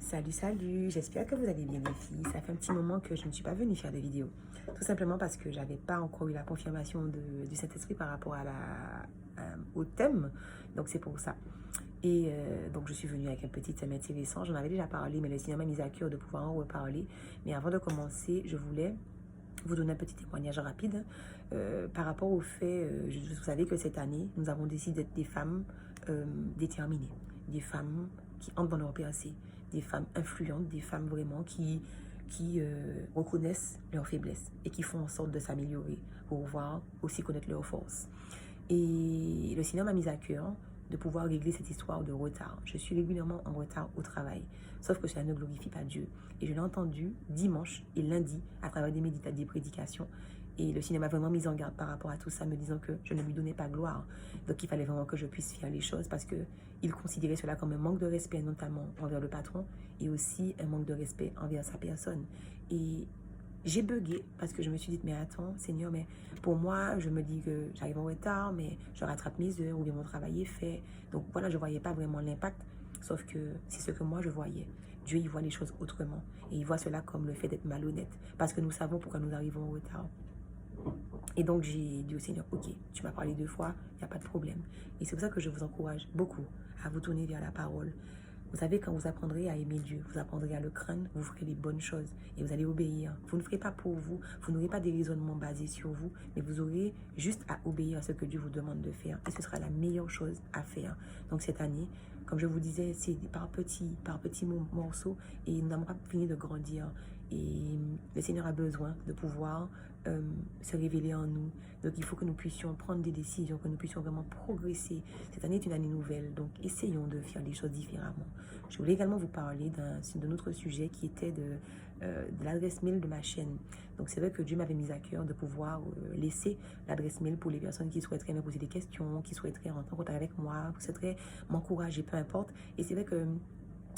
Salut, j'espère que vous allez bien les filles. Ça fait un petit moment que je ne suis pas venue faire de vidéo. Tout simplement parce que j'avais pas encore eu la confirmation du Saint-Esprit par rapport au thème. Donc c'est pour ça. Et donc je suis venue avec un petit thème intéressant. J'en avais déjà parlé, mais le Seigneur m'a mis à cœur de pouvoir en reparler. Mais avant de commencer, je voulais vous donner un petit témoignage rapide par rapport au fait, vous savez que cette année, nous avons décidé d'être des femmes déterminées, des femmes qui entrent dans leur PAC, des femmes influentes, des femmes vraiment qui reconnaissent leurs faiblesses et qui font en sorte de s'améliorer pour pouvoir aussi connaître leurs forces. Et le Seigneur m'a mis à cœur de pouvoir régler cette histoire de retard. Je suis régulièrement en retard au travail, sauf que cela ne glorifie pas Dieu. Et je l'ai entendu dimanche et lundi à travers des prédications. Et le Seigneur m'a vraiment mis en garde par rapport à tout ça, me disant que je ne lui donnais pas gloire. Donc il fallait vraiment que je puisse faire les choses parce qu'il considérait cela comme un manque de respect, notamment envers le patron, et aussi un manque de respect envers sa personne. Et j'ai bugué parce que je me suis dit, mais attends, Seigneur, mais pour moi, je me dis que j'arrive en retard, mais je rattrape mes heures ou bien mon travail est fait. Donc voilà, je ne voyais pas vraiment l'impact, sauf que c'est ce que moi je voyais. Dieu, il voit les choses autrement et il voit cela comme le fait d'être malhonnête parce que nous savons pourquoi nous arrivons en retard. Et donc j'ai dit au Seigneur, ok, tu m'as parlé 2 fois, il n'y a pas de problème. Et c'est pour ça que je vous encourage beaucoup à vous tourner vers la parole. Vous savez, quand vous apprendrez à aimer Dieu, vous apprendrez à le craindre, vous ferez les bonnes choses et vous allez obéir. Vous ne ferez pas pour vous, vous n'aurez pas des raisonnements basés sur vous, mais vous aurez juste à obéir à ce que Dieu vous demande de faire. Et ce sera la meilleure chose à faire. Donc cette année, comme je vous disais, c'est par petits morceaux et nous n'avons pas fini de grandir. Et le Seigneur a besoin de pouvoir se révéler en nous. Donc il faut que nous puissions prendre des décisions, que nous puissions vraiment progresser. Cette année est une année nouvelle, donc essayons de faire les choses différemment. Je voulais également vous parler d'un autre sujet qui était de l'adresse mail de ma chaîne. Donc c'est vrai que Dieu m'avait mis à cœur de pouvoir laisser l'adresse mail pour les personnes qui souhaiteraient me poser des questions, qui souhaiteraient rentrer en contact avec moi, qui souhaiteraient m'encourager, peu importe. Et c'est vrai que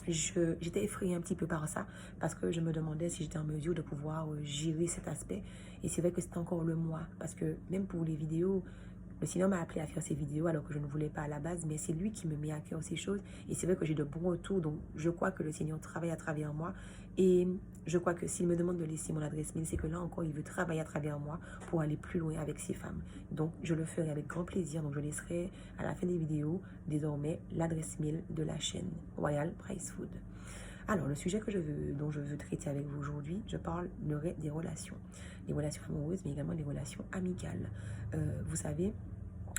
j'étais effrayée un petit peu par ça parce que je me demandais si j'étais en mesure de pouvoir gérer cet aspect. Et c'est vrai que c'était encore le moi parce que même pour les vidéos, le Seigneur m'a appelé à faire ces vidéos alors que je ne voulais pas à la base, mais c'est lui qui me met à cœur ces choses. Et c'est vrai que j'ai de bons retours, donc je crois que le Seigneur travaille à travers moi. Et je crois que s'il me demande de laisser mon adresse mail, c'est que là encore, il veut travailler à travers moi pour aller plus loin avec ces femmes. Donc je le ferai avec grand plaisir. Donc je laisserai à la fin des vidéos, désormais, l'adresse mail de la chaîne Royal Price Food. Alors, le sujet dont je veux traiter avec vous aujourd'hui, je parlerai des relations amoureuses, mais également des relations amicales. Vous savez,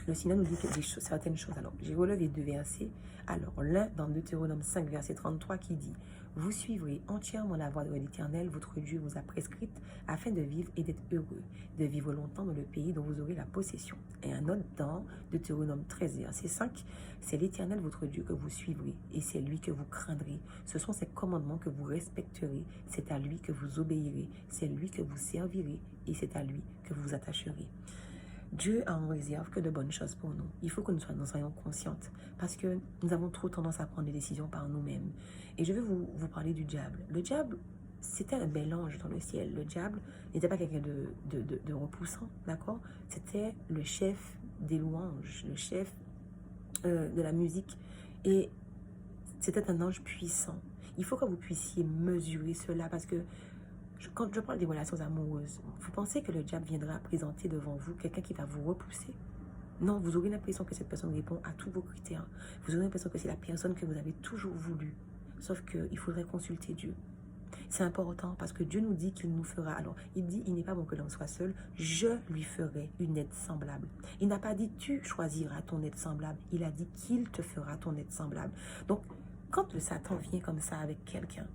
le Seigneur nous dit certaines choses. Alors, j'ai relevé 2 versets. Alors, l'un dans Deutéronome 5, verset 33 qui dit « Vous suivrez entièrement la voie de l'Éternel, votre Dieu vous a prescrite, afin de vivre et d'être heureux, de vivre longtemps dans le pays dont vous aurez la possession. » Et un autre dans Deutéronome 13, verset 5, « C'est l'Éternel votre Dieu que vous suivrez, et c'est lui que vous craindrez. Ce sont ses commandements que vous respecterez, c'est à lui que vous obéirez, c'est lui que vous servirez, et c'est à lui que vous vous attacherez. » Dieu a en réserve que de bonnes choses pour nous. Il faut que nous soyons conscientes parce que nous avons trop tendance à prendre des décisions par nous-mêmes. Et je vais vous parler du diable. Le diable, c'était un bel ange dans le ciel. Le diable n'était pas quelqu'un de repoussant, d'accord? C'était le chef des louanges, le chef de la musique. Et c'était un ange puissant. Il faut que vous puissiez mesurer cela parce que quand je parle des relations amoureuses, vous pensez que le diable viendra présenter devant vous quelqu'un qui va vous repousser? Non, vous aurez l'impression que cette personne répond à tous vos critères. Vous aurez l'impression que c'est la personne que vous avez toujours voulu. Sauf qu'il faudrait consulter Dieu. C'est important parce que Dieu nous dit qu'il nous fera. Alors, il dit, il n'est pas bon que l'homme soit seul. Je lui ferai une aide semblable. Il n'a pas dit, tu choisiras ton aide semblable. Il a dit qu'il te fera ton aide semblable. Donc, quand le Satan vient comme ça avec quelqu'un,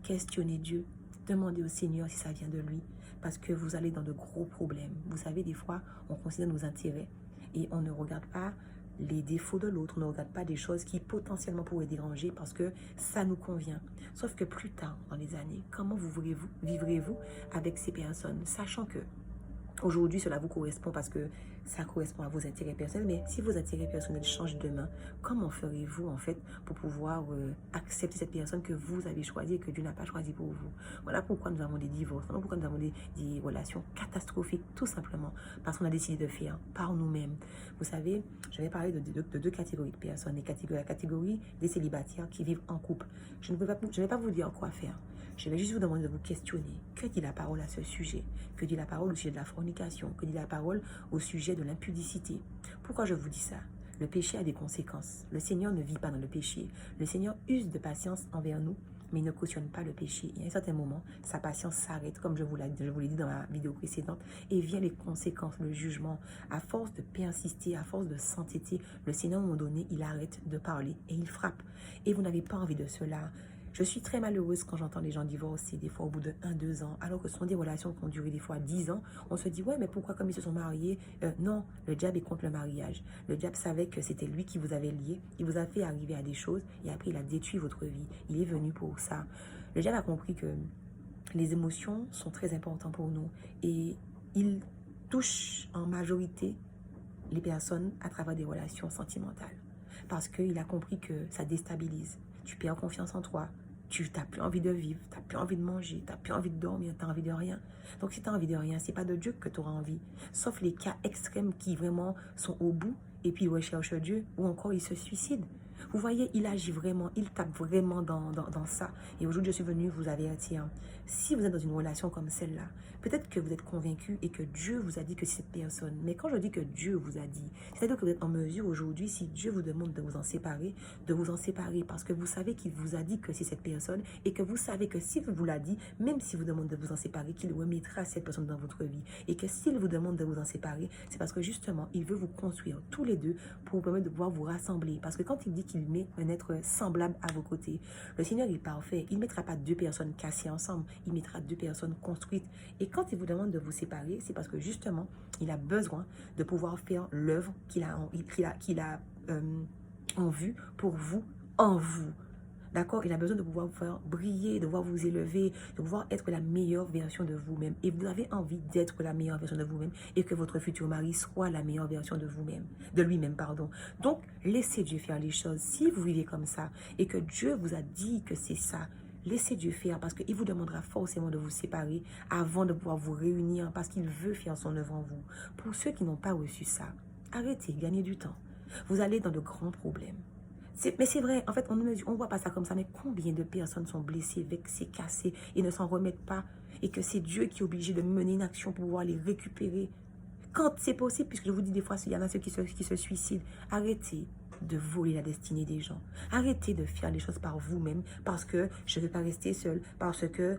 questionnez Dieu. Demandez au Seigneur si ça vient de lui, parce que vous allez dans de gros problèmes. Vous savez, des fois, on considère nos intérêts et on ne regarde pas les défauts de l'autre, on ne regarde pas des choses qui potentiellement pourraient déranger parce que ça nous convient. Sauf que plus tard dans les années, comment vivrez-vous avec ces personnes, sachant que aujourd'hui cela vous correspond parce que ça correspond à vos intérêts personnels. Mais si vos intérêts personnels changent demain, comment ferez-vous en fait pour pouvoir accepter cette personne que vous avez choisie et que Dieu n'a pas choisie pour vous? Voilà pourquoi nous avons des divorces, voilà pourquoi nous avons des relations catastrophiques, tout simplement parce qu'on a décidé de faire par nous-mêmes. Vous savez, je vais parler de deux catégories de personnes. La catégorie des célibataires qui vivent en couple. Je ne vais pas vous dire quoi faire. Je vais juste vous demander de vous questionner. Que dit la parole à ce sujet? Que dit la parole au sujet de la fornication? Que dit la parole au sujet de l'impudicité? Pourquoi je vous dis ça? Le péché a des conséquences. Le Seigneur ne vit pas dans le péché. Le Seigneur use de patience envers nous, mais il ne cautionne pas le péché. Et à un certain moment, sa patience s'arrête, comme je vous l'ai dit dans la vidéo précédente, et vient les conséquences, le jugement. À force de persister, à force de s'entêter, le Seigneur, à un moment donné, il arrête de parler et il frappe. Et vous n'avez pas envie de cela. Je suis très malheureuse quand j'entends les gens divorcer, des fois au bout de 1-2 ans, alors que ce sont des relations qui ont duré des fois 10 ans. On se dit, ouais, mais pourquoi comme ils se sont mariés? Non, le diable est contre le mariage. Le diable savait que c'était lui qui vous avait lié. Il vous a fait arriver à des choses et après il a détruit votre vie. Il est venu pour ça. Le diable a compris que les émotions sont très importantes pour nous et il touche en majorité les personnes à travers des relations sentimentales. Parce qu'il a compris que ça déstabilise. Tu perds confiance en toi. Tu n'as plus envie de vivre, tu n'as plus envie de manger, tu n'as plus envie de dormir, tu n'as envie de rien. Donc si tu n'as envie de rien, ce n'est pas de Dieu que tu auras envie. Sauf les cas extrêmes qui vraiment sont au bout et puis ils recherchent Dieu ou encore ils se suicident. Vous voyez, il agit vraiment, il tape vraiment dans ça. Et aujourd'hui, je suis venue vous avertir. Si vous êtes dans une relation comme celle-là, peut-être que vous êtes convaincu et que Dieu vous a dit que c'est cette personne. Mais quand je dis que Dieu vous a dit, c'est-à-dire que vous êtes en mesure aujourd'hui, si Dieu vous demande de vous en séparer, parce que vous savez qu'il vous a dit que c'est cette personne et que vous savez que s'il vous l'a dit, même s'il vous demande de vous en séparer, qu'il remettra cette personne dans votre vie. Et que s'il vous demande de vous en séparer, c'est parce que justement, il veut vous construire tous les deux pour vous permettre de pouvoir vous rassembler. Parce que quand il dit qu'il met un être semblable à vos côtés, le Seigneur est parfait. Il ne mettra pas deux personnes cassées ensemble. Il mettra deux personnes construites. Et quand il vous demande de vous séparer, c'est parce que justement, il a besoin de pouvoir faire l'œuvre qu'il a en vue pour vous, en vous. D'accord? Il a besoin de pouvoir vous faire briller, de pouvoir vous élever, de pouvoir être la meilleure version de vous-même. Et vous avez envie d'être la meilleure version de vous-même et que votre futur mari soit la meilleure version de vous-même, de lui-même, pardon. Donc, laissez Dieu faire les choses. Si vous vivez comme ça et que Dieu vous a dit que c'est ça, laissez Dieu faire parce qu'il vous demandera forcément de vous séparer avant de pouvoir vous réunir parce qu'il veut faire son œuvre en vous. Pour ceux qui n'ont pas reçu ça, arrêtez, gagnez du temps. Vous allez dans de grands problèmes. Mais c'est vrai, en fait, on ne voit pas ça comme ça, mais combien de personnes sont blessées, vexées, cassées et ne s'en remettent pas et que c'est Dieu qui est obligé de mener une action pour pouvoir les récupérer. Quand c'est possible, puisque je vous dis des fois, il y en a ceux qui se suicident, arrêtez de voler la destinée des gens. Arrêtez de faire les choses par vous-même parce que je ne veux pas rester seule, parce que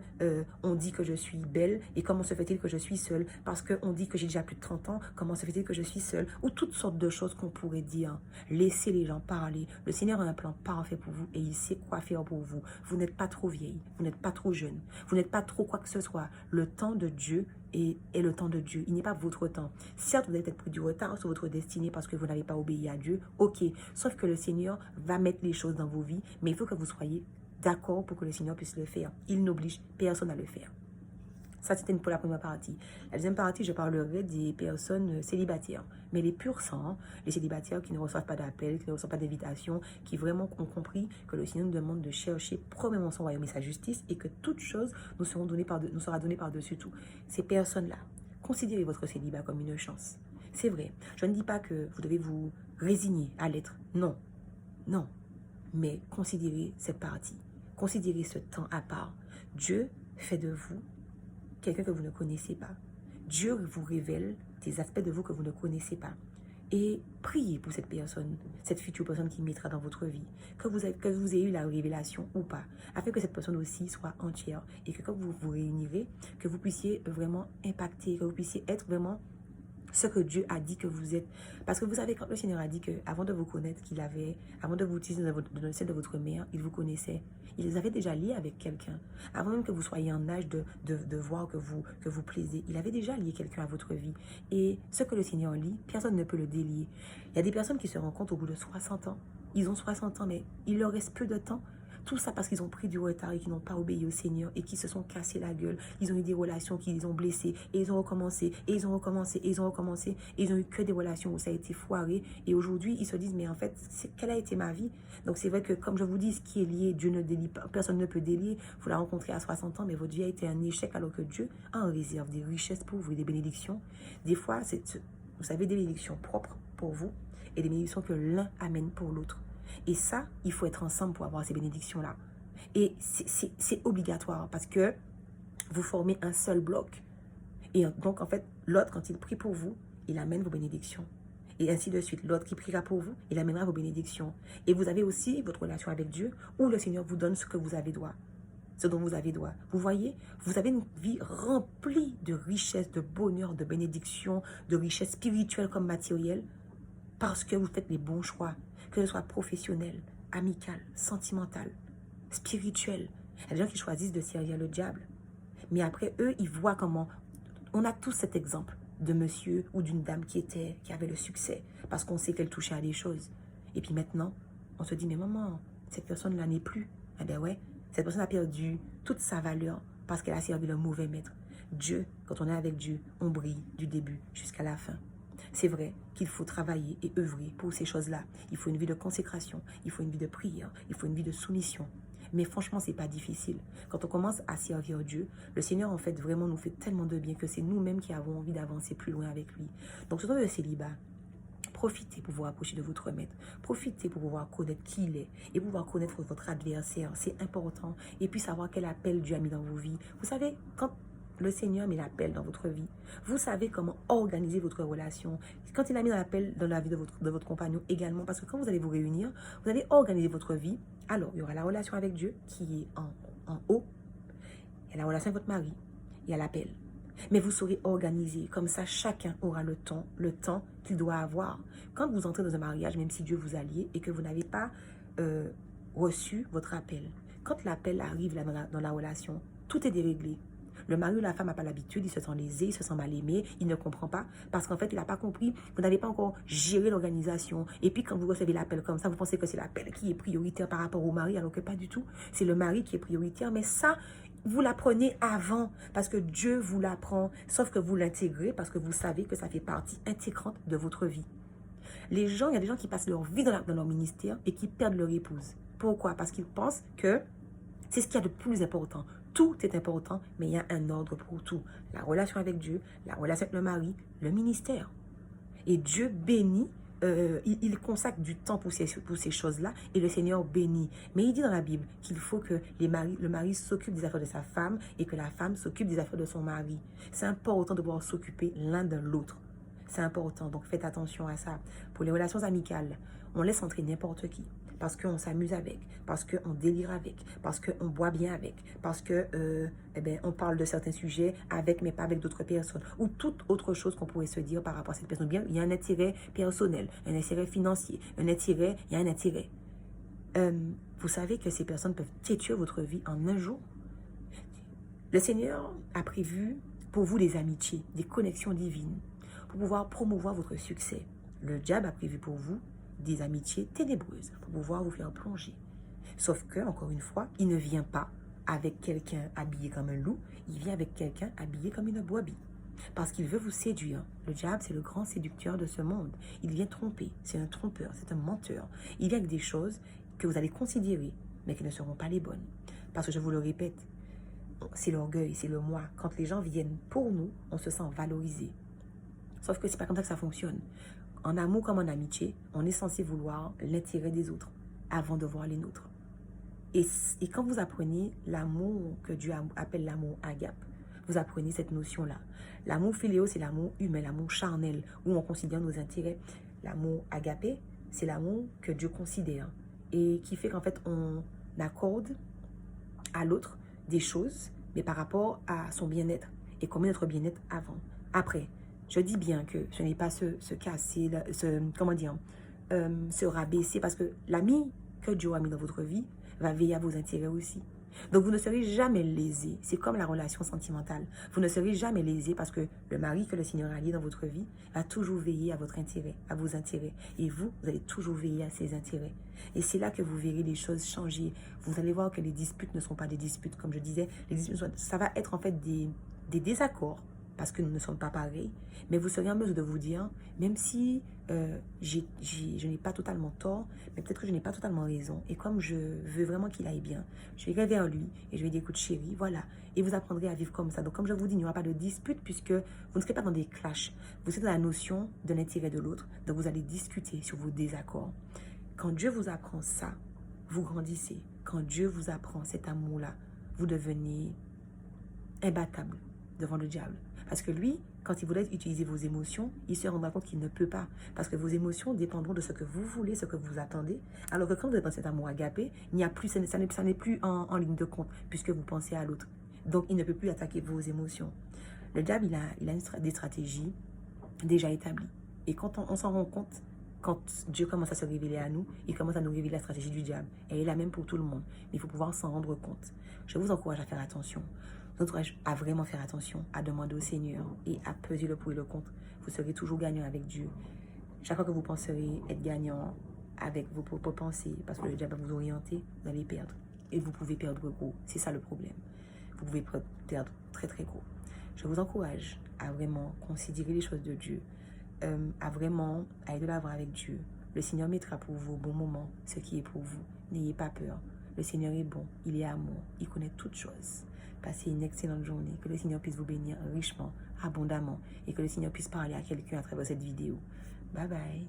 on dit que je suis belle et comment se fait-il que je suis seule, parce qu'on dit que j'ai déjà plus de 30 ans, comment se fait-il que je suis seule, ou toutes sortes de choses qu'on pourrait dire. Laissez les gens parler. Le Seigneur a un plan parfait pour vous et il sait quoi faire pour vous. Vous n'êtes pas trop vieille, vous n'êtes pas trop jeune, vous n'êtes pas trop quoi que ce soit. Le temps de Dieu est le temps de Dieu. Il n'est pas votre temps. Certes, vous avez peut-être pris du retard sur votre destinée parce que vous n'avez pas obéi à Dieu. Ok. Sauf que le Seigneur va mettre les choses dans vos vies, mais il faut que vous soyez d'accord pour que le Seigneur puisse le faire. Il n'oblige personne à le faire. Ça, c'était pour la première partie. La deuxième partie, je parlerai des personnes célibataires. Mais les purs sang, les célibataires qui ne reçoivent pas d'appel, qui ne reçoivent pas d'invitation, qui vraiment ont compris que le Seigneur nous demande de chercher premièrement son royaume et sa justice et que toute chose nous sera donnée par-dessus tout. Ces personnes-là, considérez votre célibat comme une chance. C'est vrai, je ne dis pas que vous devez vous résigner à l'être. Non, non. Mais considérez cette partie. Considérez ce temps à part. Dieu fait de vous quelqu'un que vous ne connaissez pas. Dieu vous révèle des aspects de vous que vous ne connaissez pas. Et priez pour cette personne, cette future personne qui mettra dans votre vie, que vous ayez eu la révélation ou pas, afin que cette personne aussi soit entière et que quand vous vous réunirez, que vous puissiez vraiment impacter, que vous puissiez être vraiment ce que Dieu a dit que vous êtes. Parce que vous savez, quand le Seigneur a dit qu'avant de vous connaître, avant de vous utiliser dans le sein de votre mère, il vous connaissait. Il les avait déjà liés avec quelqu'un. Avant même que vous soyez en âge de voir que vous plaisez, il avait déjà lié quelqu'un à votre vie. Et ce que le Seigneur lie, personne ne peut le délier. Il y a des personnes qui se rencontrent au bout de 60 ans. Ils ont 60 ans, mais il leur reste peu de temps Tout ça parce qu'ils ont pris du retard et qu'ils n'ont pas obéi au Seigneur et qu'ils se sont cassés la gueule. Ils ont eu des relations qui les ont blessés et ils ont recommencé et ils ont recommencé et ils ont recommencé. Et ils ont eu que des relations où ça a été foiré. Et aujourd'hui, ils se disent, mais en fait, quelle a été ma vie? Donc c'est vrai que comme je vous dis, ce qui est lié, Dieu ne délie pas, personne ne peut délier. Vous la rencontrez à 60 ans, mais votre vie a été un échec alors que Dieu a en réserve des richesses pour vous et des bénédictions. Des fois, vous avez des bénédictions propres pour vous et des bénédictions que l'un amène pour l'autre. Et ça, il faut être ensemble pour avoir ces bénédictions-là. Et c'est obligatoire parce que vous formez un seul bloc. Et donc, en fait, l'autre, quand il prie pour vous, il amène vos bénédictions. Et ainsi de suite. L'autre qui priera pour vous, il amènera vos bénédictions. Et vous avez aussi votre relation avec Dieu où le Seigneur vous donne ce que vous avez droit. Ce dont vous avez droit. Vous voyez, vous avez une vie remplie de richesses, de bonheur, de bénédictions, de richesses spirituelles comme matérielles parce que vous faites les bons choix. Que ce soit professionnel, amical, sentimental, spirituel. Il y a des gens qui choisissent de servir le diable. Mais après, eux, ils voient comment... On a tous cet exemple de monsieur ou d'une dame qui avait le succès parce qu'on sait qu'elle touchait à des choses. Et puis maintenant, on se dit, mais maman, cette personne-là n'est plus. Eh bien ouais, cette personne a perdu toute sa valeur parce qu'elle a servi le mauvais maître. Dieu, quand on est avec Dieu, on brille du début jusqu'à la fin. C'est vrai qu'il faut travailler et œuvrer pour ces choses-là. Il faut une vie de consécration, il faut une vie de prière, il faut une vie de soumission. Mais franchement, c'est pas difficile. Quand on commence à servir Dieu, le Seigneur, en fait, vraiment nous fait tellement de bien que c'est nous-mêmes qui avons envie d'avancer plus loin avec lui. Donc, ce temps de célibat, profitez pour vous rapprocher de votre maître. Profitez pour pouvoir connaître qui il est et pouvoir connaître votre adversaire. C'est important. Et puis savoir quel appel Dieu a mis dans vos vies. Vous savez, quand le Seigneur met l'appel dans votre vie, vous savez comment organiser votre relation. Quand il a mis l'appel dans la vie de votre compagnon également, parce que quand vous allez vous réunir, vous allez organiser votre vie. Alors, il y aura la relation avec Dieu qui est en haut. Il y a la relation avec votre mari. Il y a l'appel. Mais vous saurez organiser. Comme ça, chacun aura le temps qu'il doit avoir. Quand vous entrez dans un mariage, même si Dieu vous a lié et que vous n'avez pas reçu votre appel, quand l'appel arrive là dans la relation, tout est déréglé. Le mari ou la femme n'a pas l'habitude, il se sent lésé, il se sent mal aimé, il ne comprend pas parce qu'en fait, il n'a pas compris, vous n'avez pas encore géré l'organisation. Et puis, quand vous recevez l'appel comme ça, vous pensez que c'est l'appel qui est prioritaire par rapport au mari, alors que pas du tout. C'est le mari qui est prioritaire, mais ça, vous l'apprenez avant parce que Dieu vous l'apprend, sauf que vous l'intégrez parce que vous savez que ça fait partie intégrante de votre vie. Il y a des gens qui passent leur vie dans leur ministère et qui perdent leur épouse. Pourquoi? Parce qu'ils pensent que c'est ce qu'il y a de plus important. Tout est important, mais il y a un ordre pour tout. La relation avec Dieu, la relation avec le mari, le ministère. Et Dieu bénit, il consacre du temps pour ces choses-là et le Seigneur bénit. Mais il dit dans la Bible qu'il faut que le mari s'occupe des affaires de sa femme et que la femme s'occupe des affaires de son mari. C'est important de pouvoir s'occuper l'un de l'autre. C'est important, donc faites attention à ça. Pour les relations amicales, on laisse entrer n'importe qui. Parce qu'on s'amuse avec, parce qu'on délire avec, parce qu'on boit bien avec, parce que on parle de certains sujets avec, mais pas avec d'autres personnes, ou toute autre chose qu'on pourrait se dire par rapport à cette personne. Bien, il y a un intérêt personnel, un intérêt financier, il y a un intérêt. Vous savez que ces personnes peuvent détruire votre vie en un jour. Le Seigneur a prévu pour vous des amitiés, des connexions divines, pour pouvoir promouvoir votre succès. Le diable a prévu pour vous des amitiés ténébreuses pour pouvoir vous faire plonger. Sauf que, encore une fois, il ne vient pas avec quelqu'un habillé comme un loup, il vient avec quelqu'un habillé comme une brebis. Parce qu'il veut vous séduire. Le diable, c'est le grand séducteur de ce monde. Il vient tromper, c'est un trompeur, c'est un menteur. Il vient avec des choses que vous allez considérer, mais qui ne seront pas les bonnes. Parce que je vous le répète, c'est l'orgueil, c'est le moi. Quand les gens viennent pour nous, on se sent valorisé. Sauf que c'est pas comme ça que ça fonctionne. En amour comme en amitié, on est censé vouloir l'intérêt des autres avant de voir les nôtres. Et quand vous apprenez l'amour que Dieu appelle l'amour agape, vous apprenez cette notion-là. L'amour philéo, c'est l'amour humain, l'amour charnel, où on considère nos intérêts. L'amour agapé, c'est l'amour que Dieu considère et qui fait qu'en fait, on accorde à l'autre des choses, mais par rapport à son bien-être et qu'on met notre bien-être avant. Après, je dis bien que ce n'est pas se casser, se rabaisser, parce que l'ami que Dieu a mis dans votre vie va veiller à vos intérêts aussi. Donc, vous ne serez jamais lésé. C'est comme la relation sentimentale. Vous ne serez jamais lésé parce que le mari que le Seigneur a lié dans votre vie va toujours veiller à votre intérêt, à vos intérêts. Et vous, vous allez toujours veiller à ses intérêts. Et c'est là que vous verrez les choses changer. Vous allez voir que les disputes ne sont pas des disputes. Comme je disais, les disputes, ça va être en fait des désaccords parce que nous ne sommes pas pareils. Mais vous serez en mesure de vous dire, même si je n'ai pas totalement tort, mais peut-être que je n'ai pas totalement raison. Et comme je veux vraiment qu'il aille bien, je vais vers lui et je vais dire, écoute chérie, voilà. Et vous apprendrez à vivre comme ça. Donc comme je vous dis, il n'y aura pas de dispute puisque vous ne serez pas dans des clashs. Vous êtes dans la notion de l'intérêt de l'autre. Donc vous allez discuter sur vos désaccords. Quand Dieu vous apprend ça, vous grandissez. Quand Dieu vous apprend cet amour-là, vous devenez imbattable devant le diable. Parce que lui, quand il voulait utiliser vos émotions, il se rendra compte qu'il ne peut pas. Parce que vos émotions dépendront de ce que vous voulez, ce que vous attendez. Alors que quand vous êtes dans cet amour agapé, il n'y a plus, ça n'est plus en ligne de compte, puisque vous pensez à l'autre. Donc, il ne peut plus attaquer vos émotions. Le diable, il a des stratégies déjà établies. Et quand on s'en rend compte, quand Dieu commence à se révéler à nous, il commence à nous révéler la stratégie du diable. Et elle est la même pour tout le monde. Mais il faut pouvoir s'en rendre compte. Je vous encourage à faire attention. Je vous encourage à vraiment faire attention, à demander au Seigneur et à peser le pour et le contre. Vous serez toujours gagnant avec Dieu. Chaque fois que vous penserez être gagnant avec vos propres pensées, parce que le diable va vous orienter, vous allez perdre. Et vous pouvez perdre gros. C'est ça le problème. Vous pouvez perdre très très gros. Je vous encourage à vraiment considérer les choses de Dieu, à vraiment aller de l'avant avec Dieu. Le Seigneur mettra pour vous au bon moment ce qui est pour vous. N'ayez pas peur. Le Seigneur est bon, il est amour, il connaît toutes choses. Passez une excellente journée. Que le Seigneur puisse vous bénir richement, abondamment, et que le Seigneur puisse parler à quelqu'un à travers cette vidéo. Bye bye.